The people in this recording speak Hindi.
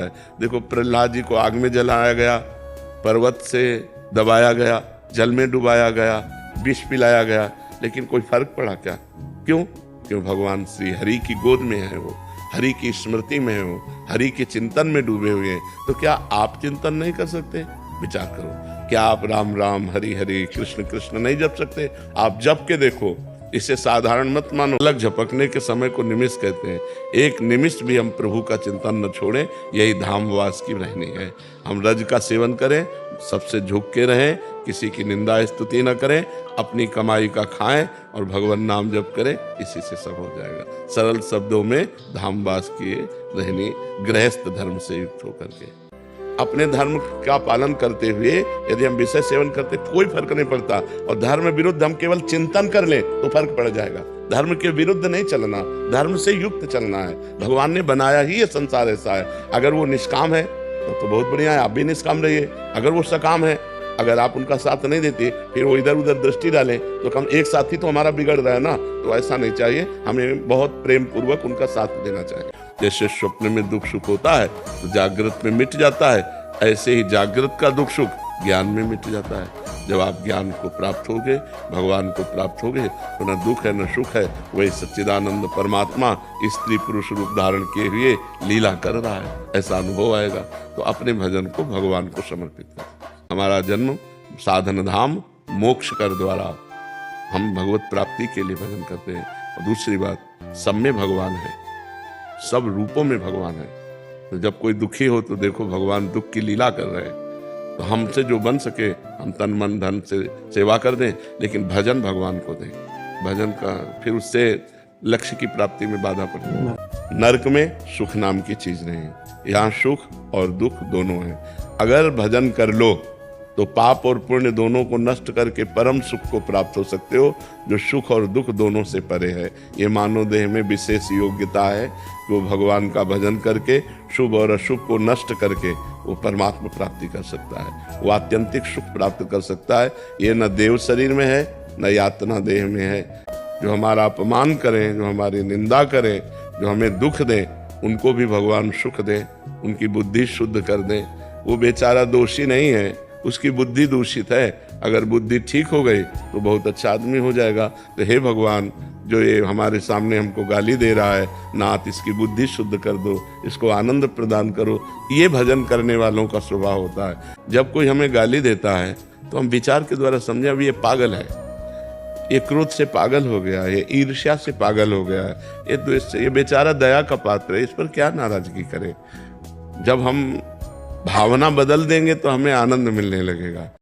देखो प्रहलाद जी को आग में जलाया गया, पर्वत से दबाया गया, जल में डुबाया गया, विष पिलाया गया, लेकिन कोई फर्क पड़ा क्या? क्यों? क्यों भगवान श्री हरि की गोद में है, वो हरि की स्मृति में है, वो हरि के चिंतन में डूबे हुए हैं। तो क्या आप चिंतन नहीं कर सकते? विचार करो, क्या आप राम राम हरि हरि कृष्ण कृष्ण नहीं जप सकते? आप जप के देखो, इसे साधारण मत मानो। अलग झपकने के समय को निमिष कहते हैं। एक निमिष भी हम प्रभु का चिंतन न छोड़ें, यही धामवास की रहनी है। हम रज का सेवन करें, सबसे झुक के रहें, किसी की निंदा स्तुति न करें, अपनी कमाई का खाएं और भगवान नाम जप करें, इसी से सब हो जाएगा। सरल शब्दों में धामवास की रहनी, गृहस्थ धर्म से युक्त होकर के अपने धर्म का पालन करते हुए यदि हम विषय सेवन करते कोई फर्क नहीं पड़ता, और धर्म विरुद्ध हम केवल चिंतन कर लें तो फर्क पड़ जाएगा। धर्म के विरुद्ध नहीं चलना, धर्म से युक्त चलना है। भगवान ने बनाया ही ये संसार ऐसा है। अगर वो निष्काम है तो बहुत बढ़िया है, आप भी निष्काम रहिए। अगर वो सकाम है, अगर आप उनका साथ नहीं देते, फिर वो इधर उधर दृष्टि डालें, तो कम एक साथी तो हमारा बिगड़ रहा है ना। तो ऐसा नहीं चाहिए, हमें बहुत प्रेम पूर्वक उनका साथ देना चाहिए। जैसे स्वप्न में दुख सुख होता है तो जागृत में मिट जाता है, ऐसे ही जागृत का दुख सुख ज्ञान में मिट जाता है। जब आप ज्ञान को प्राप्त होगे, भगवान को प्राप्त होगे, तो न दुख है न सुख है, वही सच्चिदानंद परमात्मा स्त्री पुरुष रूप धारण किए हुए लीला कर रहा है, ऐसा अनुभव आएगा। तो अपने भजन को भगवान को समर्पित करें। हमारा जन्म साधन धाम मोक्ष कर द्वारा हम भगवत प्राप्ति के लिए भजन करते हैं। और दूसरी बात, सब में भगवान है, सब रूपों में भगवान है। तो जब कोई दुखी हो तो देखो भगवान दुख की लीला कर रहे हैं। तो हमसे जो बन सके हम तन मन धन से सेवा कर दें, लेकिन भजन भगवान को दें। भजन का फिर उससे लक्ष्य की प्राप्ति में बाधा पड़ती है। नरक में सुख नाम की चीज नहीं है, यहाँ सुख और दुख दोनों है। अगर भजन कर लो तो पाप और पुण्य दोनों को नष्ट करके परम सुख को प्राप्त हो सकते हो, जो सुख और दुख दोनों से परे है। ये मानव देह में विशेष योग्यता है कि वो भगवान का भजन करके शुभ और अशुभ को नष्ट करके वो परमात्मा प्राप्ति कर सकता है, वो आत्यंतिक सुख प्राप्त कर सकता है। ये न देव शरीर में है न यातना देह में है। जो हमारा अपमान करें, जो हमारी निंदा करें, जो हमें दुख दें, उनको भी भगवान सुख दें, उनकी बुद्धि शुद्ध कर दें। वो बेचारा दोषी नहीं है, उसकी बुद्धि दूषित है। अगर बुद्धि ठीक हो गई तो बहुत अच्छा आदमी हो जाएगा। तो हे भगवान, जो ये हमारे सामने हमको गाली दे रहा है, नाथ इसकी बुद्धि शुद्ध कर दो, इसको आनंद प्रदान करो। ये भजन करने वालों का स्वभाव होता है। जब कोई हमें गाली देता है तो हम विचार के द्वारा समझे अब ये पागल है, ये क्रोध से पागल हो गया है, ये ईर्ष्या से पागल हो गया है, ये द्वेष से, ये बेचारा दया का पात्र है, इस पर क्या नाराजगी करें। जब हम भावना बदल देंगे तो हमें आनंद मिलने लगेगा।